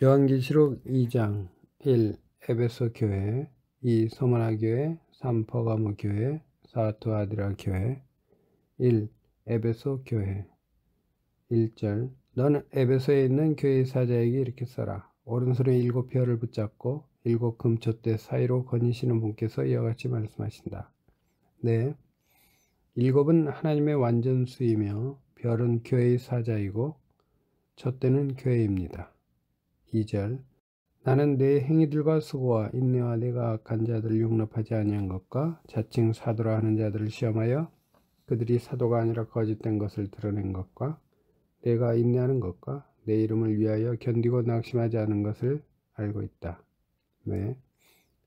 요한계시록 2장 1. 에베소 교회 2. 서머나 교회 3. 퍼가모 교회 4. 두아디라 교회 1. 에베소 교회 1절 너는 에베소에 있는 교회 사자에게 이렇게 써라. 오른손에 7 별을 붙잡고 7 금촛대 사이로 거니시는 분께서 이와 같이 말씀하신다. 네, 7은 하나님의 완전수이며 별은 교회의 사자이고 촛대는 교회입니다. 2절 나는 내 행위들과 수고와 인내와 내가 악한 자들을 용납하지 아니한 것과 자칭 사도라 하는 자들을 시험하여 그들이 사도가 아니라 거짓된 것을 드러낸 것과 내가 인내하는 것과 내 이름을 위하여 견디고 낙심하지 않은 것을 알고 있다. 네.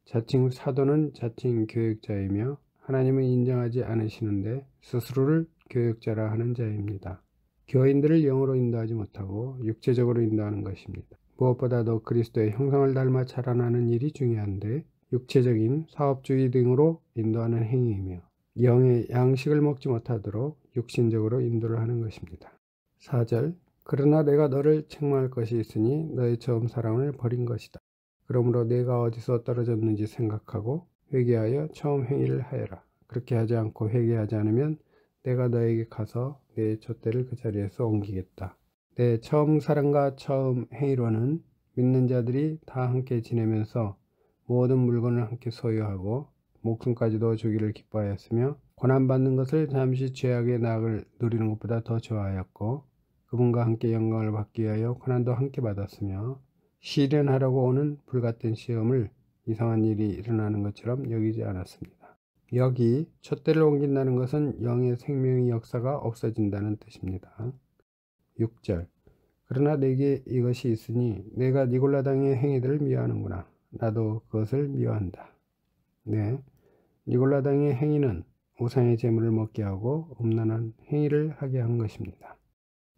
자칭 사도는 자칭 교역자이며 하나님은 인정하지 않으시는데 스스로를 교역자라 하는 자입니다. 교인들을 영으로 인도하지 못하고 육체적으로 인도하는 것입니다. 무엇보다도 그리스도의 형상을 닮아 자라나는 일이 중요한데 육체적인 사업주의 등으로 인도하는 행위이며 영의 양식을 먹지 못하도록 육신적으로 인도를 하는 것입니다. 4절 그러나 내가 너를 책망할 것이 있으니 너의 처음 사랑을 버린 것이다. 그러므로 내가 어디서 떨어졌는지 생각하고 회개하여 처음 행위를 하여라. 그렇게 하지 않고 회개하지 않으면 내가 너에게 가서 내 촛대를 그 자리에서 옮기겠다. 내 처음 사랑과 처음 행위로는 믿는 자들이 다 함께 지내면서 모든 물건을 함께 소유하고 목숨까지도 주기를 기뻐하였으며 고난받는 것을 잠시 죄악의 낙을 누리는 것보다 더 좋아하였고 그분과 함께 영광을 받기 위하여 고난도 함께 받았으며 시련하려고 오는 불같은 시험을 이상한 일이 일어나는 것처럼 여기지 않았습니다. 여기 촛대를 옮긴다는 것은 영의 생명의 역사가 없어진다는 뜻입니다. 6절 그러나 내게 이것이 있으니 내가 니골라당의 행위들을 미워하는구나. 나도 그것을 미워한다. 네, 니골라당의 행위는 우상의 제물을 먹게 하고 음란한 행위를 하게 한 것입니다.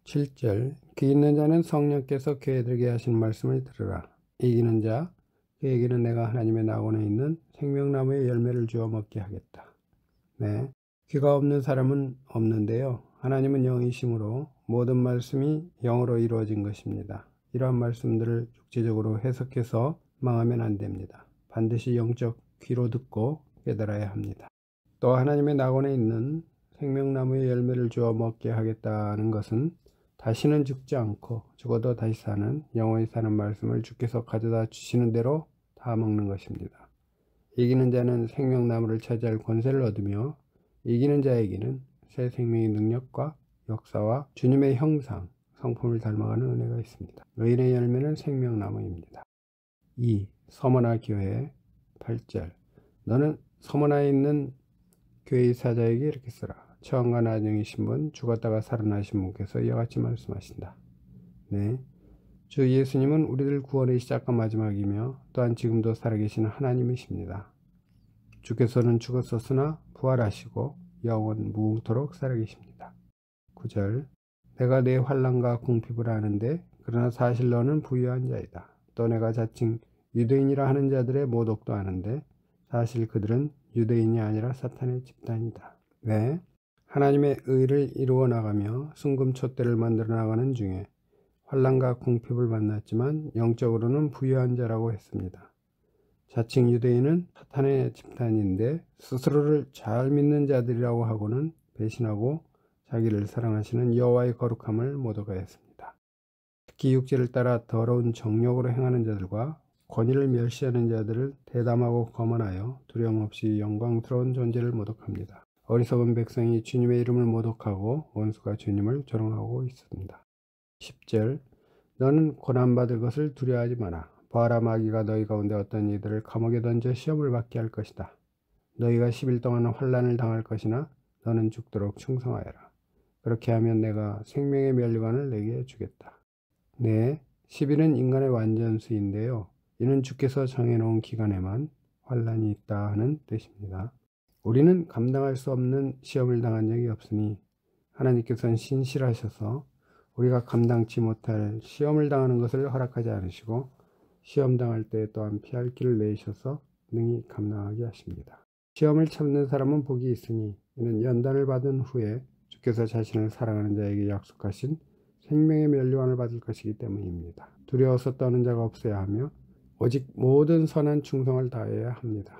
7절 귀 있는 자는 성령께서 교회들에게 하신 말씀을 들으라. 이기는 자 그에게는 내가 하나님의 낙원에 있는 생명나무의 열매를 주어 먹게 하겠다. 네, 귀가 없는 사람은 없는데요. 하나님은 영이심으로 모든 말씀이 영으로 이루어진 것입니다. 이러한 말씀들을 육체적으로 해석해서 망하면 안 됩니다. 반드시 영적 귀로 듣고 깨달아야 합니다. 또 하나님의 낙원에 있는 생명나무의 열매를 주어 먹게 하겠다는 것은 다시는 죽지 않고 죽어도 다시 사는 영원히 사는 말씀을 주께서 가져다 주시는 대로 다 먹는 것입니다. 이기는 자는 생명나무를 차지할 권세를 얻으며 이기는 자에게는 새 생명의 능력과 역사와 주님의 형상, 성품을 닮아가는 은혜가 있습니다. 의인의 열매는 생명나무입니다. 2. 서머나 교회 8절 너는 서머나에 있는 교회의 사자에게 이렇게 쓰라. 처음과 나중이신 분, 죽었다가 살아나신 분께서 이와 같이 말씀하신다. 네, 주 예수님은 우리들 구원의 시작과 마지막이며 또한 지금도 살아계시는 하나님이십니다. 주께서는 죽었었으나 부활하시고 영원 무궁토록 살아계십니다. 9절 내가 내 환난과 궁핍을 아는데 그러나 사실 너는 부유한 자이다. 또 내가 자칭 유대인이라 하는 자들의 모독도 아는데 사실 그들은 유대인이 아니라 사탄의 집단이다. 네, 하나님의 의를 이루어 나가며 순금 촛대를 만들어 나가는 중에 환난과 궁핍을 만났지만 영적으로는 부유한 자라고 했습니다. 자칭 유대인은 사탄의 집단인데 스스로를 잘 믿는 자들이라고 하고는 배신하고 자기를 사랑하시는 여호와의 거룩함을 모독하였습니다. 특히 육체를 따라 더러운 정욕으로 행하는 자들과 권위를 멸시하는 자들을 대담하고 거만하여 두려움 없이 영광스러운 존재를 모독합니다. 어리석은 백성이 주님의 이름을 모독하고 원수가 주님을 조롱하고 있습니다. 10절 너는 고난받을 것을 두려워하지 마라. 보아라 마귀가 너희 가운데 어떤 이들을 감옥에 던져 시험을 받게 할 것이다. 너희가 10일 동안 환난을 당할 것이나 너는 죽도록 충성하여라. 그렇게 하면 내가 생명의 면류관을 내게 주겠다. 네, 10일은 인간의 완전수인데요. 이는 주께서 정해놓은 기간에만 환난이 있다 하는 뜻입니다. 우리는 감당할 수 없는 시험을 당한 적이 없으니 하나님께서는 신실하셔서 우리가 감당치 못할 시험을 당하는 것을 허락하지 않으시고 시험 당할 때 또한 피할 길을 내셔서 능히 감당하게 하십니다. 시험을 참는 사람은 복이 있으니 이는 연단을 받은 후에 주께서 자신을 사랑하는 자에게 약속하신 생명의 면류관을 받을 것이기 때문입니다. 두려워서 떠는 자가 없어야 하며 오직 모든 선한 충성을 다해야 합니다.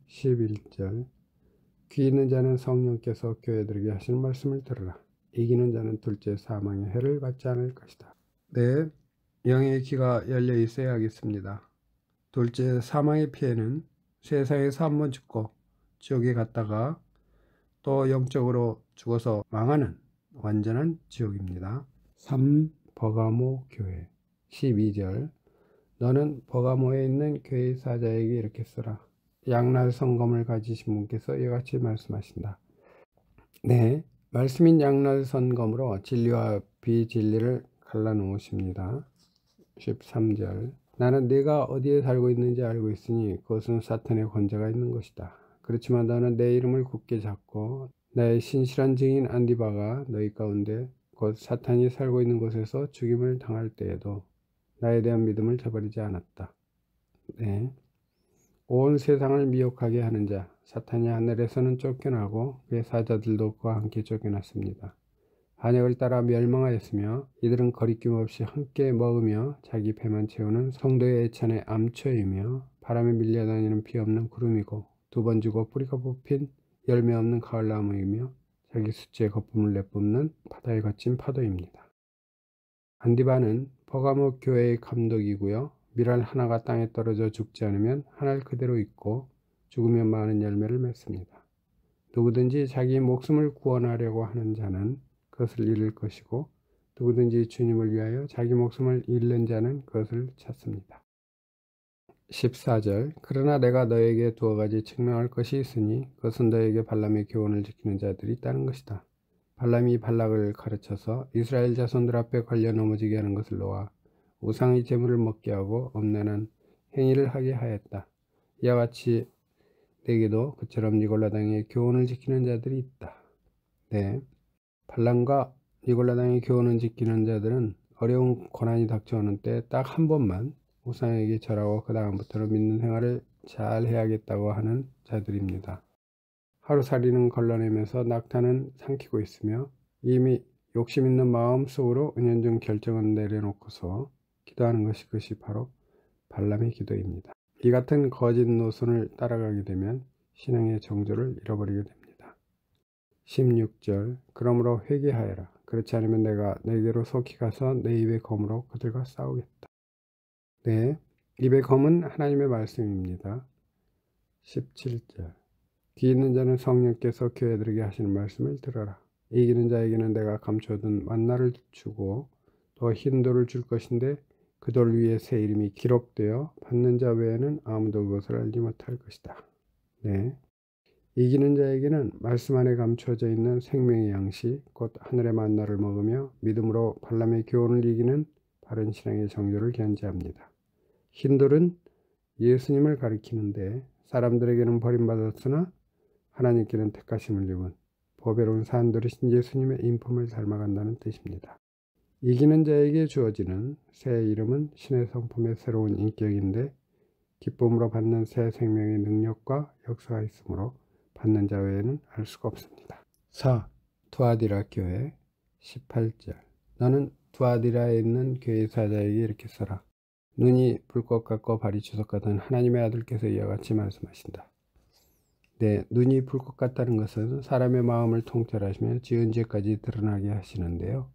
11절 귀 있는 자는 성령께서 교회들에게 하시는 말씀을 들으라. 이기는 자는 둘째 사망의 해를 받지 않을 것이다. 네, 영의 귀가 열려 있어야 하겠습니다. 둘째 사망의 피해는 세상에서 한번 죽고 지옥에 갔다가 또 영적으로 죽어서 망하는 완전한 지옥입니다. 3. 버가모 교회 12절 너는 버가모에 있는 교회 사자에게 이렇게 쓰라. 양날 성검을 가지신 분께서 이같이 말씀하신다. 네, 말씀인 양날 성검으로 진리와 비진리를 갈라놓으십니다. 13절 나는 네가 어디에 살고 있는지 알고 있으니 그것은 사탄의 권세가 있는 것이다. 그렇지만 너는 내 이름을 굳게 잡고 나의 신실한 증인 안디바가 너희 가운데 곧 사탄이 살고 있는 곳에서 죽임을 당할 때에도 나에 대한 믿음을 저버리지 않았다. 네. 온 세상을 미혹하게 하는 자 사탄이 하늘에서는 쫓겨나고 그의 사자들도 그와 함께 쫓겨났습니다. 반역을 따라 멸망하였으며 이들은 거리낌 없이 함께 먹으며 자기 배만 채우는 성도의 애찬의 암초이며 바람에 밀려다니는 비 없는 구름이고 두 번 지고 뿌리가 뽑힌 열매 없는 가을나무이며 자기 수치의 거품을 내뿜는 바다에 갇힌 파도입니다. 안디바는 버가모 교회의 감독이고요. 밀알 하나가 땅에 떨어져 죽지 않으면 하늘 그대로 있고 죽으면 많은 열매를 맺습니다. 누구든지 자기 목숨을 구원하려고 하는 자는 그것을 잃을 것이고 누구든지 주님을 위하여 자기 목숨을 잃는 자는 그것을 찾습니다. 14절 그러나 내가 너에게 두어 가지 증명할 것이 있으니 그것은 너에게 발람의 교훈을 지키는 자들이 있다는 것이다. 발람이 발락을 가르쳐서 이스라엘 자손들 앞에 걸려 넘어지게 하는 것을 놓아 우상의 제물을 먹게 하고 엄난한 행위를 하게 하였다. 이와 같이 내게도 그처럼 니골라당의 교훈을 지키는 자들이 있다. 네, 발람과 니골라당의 교훈을 지키는 자들은 어려운 고난이 닥쳐오는 때 딱 한 번만 우상에게 절하고 그 다음부터는 믿는 생활을 잘 해야겠다고 하는 자들입니다. 하루살이는 걸러내면서 낙타는 삼키고 있으며 이미 욕심 있는 마음 속으로 은연중 결정을 내려놓고서 기도하는 것이 바로 발람의 기도입니다. 이 같은 거짓 노선을 따라가게 되면 신앙의 정조를 잃어버리게 됩니다. 16절 그러므로 회개하여라. 그렇지 않으면 내가 내게로 속히 가서 내 입의 검으로 그들과 싸우겠다. 네, 입의 검은 하나님의 말씀입니다. 17절 귀 있는 자는 성령께서 교회들에게 하시는 말씀을 들어라. 이기는 자에게는 내가 감춰둔 만나를 주고 또 흰 돌을 줄 것인데 그 돌 위에 새 이름이 기록되어 받는 자 외에는 아무도 그것을 알지 못할 것이다. 네, 이기는 자에게는 말씀 안에 감춰져 있는 생명의 양식 곧 하늘의 만나를 먹으며 믿음으로 발람의 교훈을 이기는 바른 신앙의 정조를 견지합니다. 흰돌은 예수님을 가리키는데 사람들에게는 버림받았으나 하나님께는 택하심을 입은 보배로운 산돌이신 예수님의 인품을 닮아간다는 뜻입니다. 이기는 자에게 주어지는 새 이름은 신의 성품의 새로운 인격인데 기쁨으로 받는 새 생명의 능력과 역사가 있으므로 받는 자 외에는 알 수가 없습니다. 4. 두아디라 교회 18절 너는 두아디라에 있는 교회 사자에게 이렇게 써라. 눈이 불꽃 같고 발이 주석 같은 하나님의 아들께서 이와 같이 말씀하신다. 네, 눈이 불꽃 같다는 것은 사람의 마음을 통찰하시며 지은 죄까지 드러나게 하시는데요.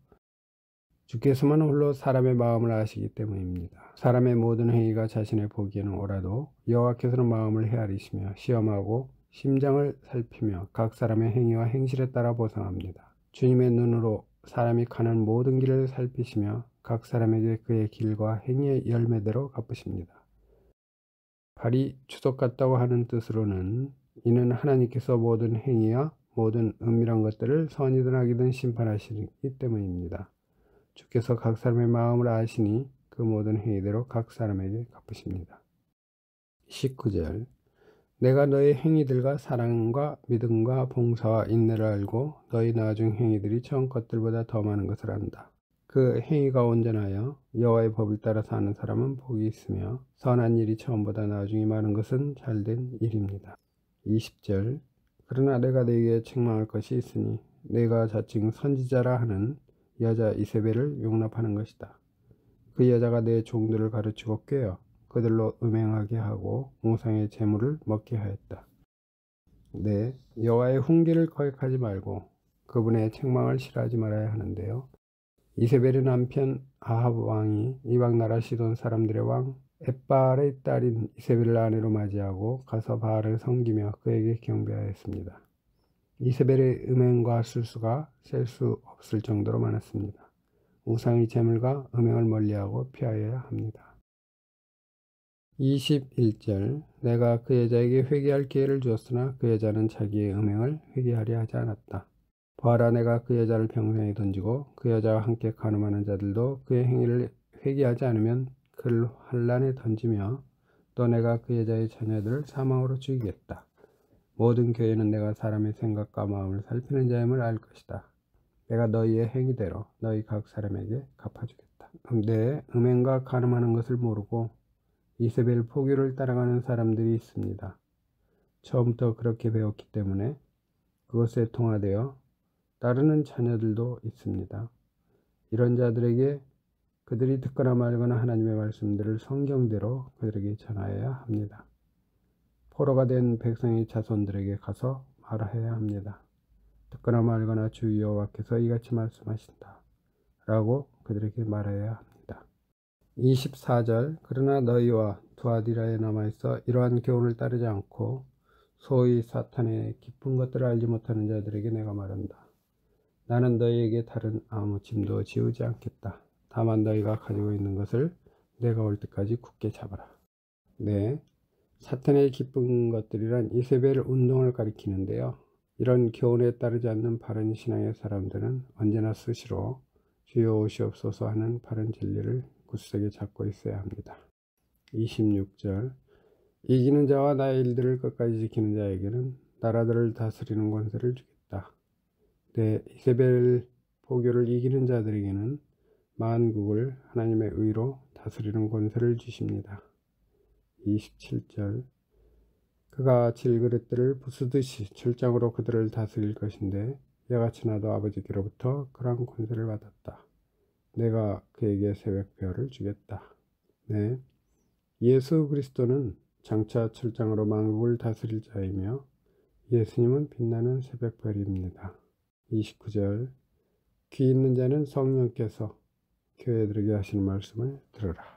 주께서만 홀로 사람의 마음을 아시기 때문입니다. 사람의 모든 행위가 자신의 보기에는 옳아도 여호와께서는 마음을 헤아리시며 시험하고 심장을 살피며 각 사람의 행위와 행실에 따라 보상합니다. 주님의 눈으로 사람이 가는 모든 길을 살피시며 각 사람에게 그의 길과 행위의 열매대로 갚으십니다. 발이 주석 같다고 하는 뜻으로는 이는 하나님께서 모든 행위와 모든 은밀한 것들을 선이든 악이든 심판하시기 때문입니다. 주께서 각 사람의 마음을 아시니 그 모든 행위대로 각 사람에게 갚으십니다. 19절 내가 너의 행위들과 사랑과 믿음과 봉사와 인내를 알고 너희 나중 행위들이 처음 것들보다 더 많은 것을 안다. 그 행위가 온전하여 여호와의 법을 따라 사는 사람은 복이 있으며 선한 일이 처음보다 나중에 많은 것은 잘된 일입니다. 20절 그러나 내가 네게 책망할 것이 있으니 내가 자칭 선지자라 하는 여자 이세벨을 용납하는 것이다. 그 여자가 내 종들을 가르치고 꾀어 그들로 음행하게 하고 우상의 제물을 먹게 하였다. 네, 여호와의 훈계를 거역하지 말고 그분의 책망을 싫어하지 말아야 하는데요. 이세벨의 남편 아합 왕이 이방 나라 시돈 사람들의 왕 엣바알의 딸인 이세벨을 아내로 맞이하고 가서 바알을 섬기며 그에게 경배하였습니다. 이세벨의 음행과 술수가 셀 수 없을 정도로 많았습니다. 우상의 제물과 음행을 멀리하고 피하여야 합니다. 21절 내가 그 여자에게 회개할 기회를 주었으나 그 여자는 자기의 음행을 회개하려 하지 않았다. 보아라, 내가 그 여자를 병상에 던지고 그 여자와 함께 간음하는 자들도 그의 행위를 회개하지 않으면 그를 환란에 던지며 또 내가 그 여자의 자녀들을 사망으로 죽이겠다. 모든 교회는 내가 사람의 생각과 마음을 살피는 자임을 알 것이다. 내가 너희의 행위대로 너희 각 사람에게 갚아주겠다. 내 음행과 간음하는 것을 모르고 이세벨 포교를 따라가는 사람들이 있습니다. 처음부터 그렇게 배웠기 때문에 그것에 동화되어 따르는 자녀들도 있습니다. 이런 자들에게 그들이 듣거나 말거나 하나님의 말씀들을 성경대로 그들에게 전하여야 합니다. 포로가 된 백성의 자손들에게 가서 말해야 합니다. 듣거나 말거나 주 여호와께서 이같이 말씀하신다 라고 그들에게 말해야 합니다. 24절 그러나 너희와 두아디라에 남아있어 이러한 교훈을 따르지 않고 소위 사탄의 깊은 것들을 알지 못하는 자들에게 내가 말한다. 나는 너희에게 다른 아무 짐도 지우지 않겠다. 다만 너희가 가지고 있는 것을 내가 올 때까지 굳게 잡아라. 네, 사탄의 기쁜 것들이란 이세벨 운동을 가리키는데요. 이런 교훈에 따르지 않는 바른 신앙의 사람들은 언제나 수시로 주여 오시옵소서 하는 바른 진리를 굳세게 잡고 있어야 합니다. 26절 이기는 자와 나의 일들을 끝까지 지키는 자에게는 나라들을 다스리는 권세를 주겠다. 네, 이세벨 포교를 이기는 자들에게는 만국을 하나님의 의로 다스리는 권세를 주십니다. 27절 그가 질그릇들을 부수듯이 철장으로 그들을 다스릴 것인데 이같이 나도 아버지께로부터 그러한 권세를 받았다. 내가 그에게 새벽별을 주겠다. 네, 예수 그리스도는 장차 철장으로 만국을 다스릴 자이며 예수님은 빛나는 새벽별입니다. 29절 귀 있는 자는 성령께서 교회들에게 하시는 말씀을 들으라.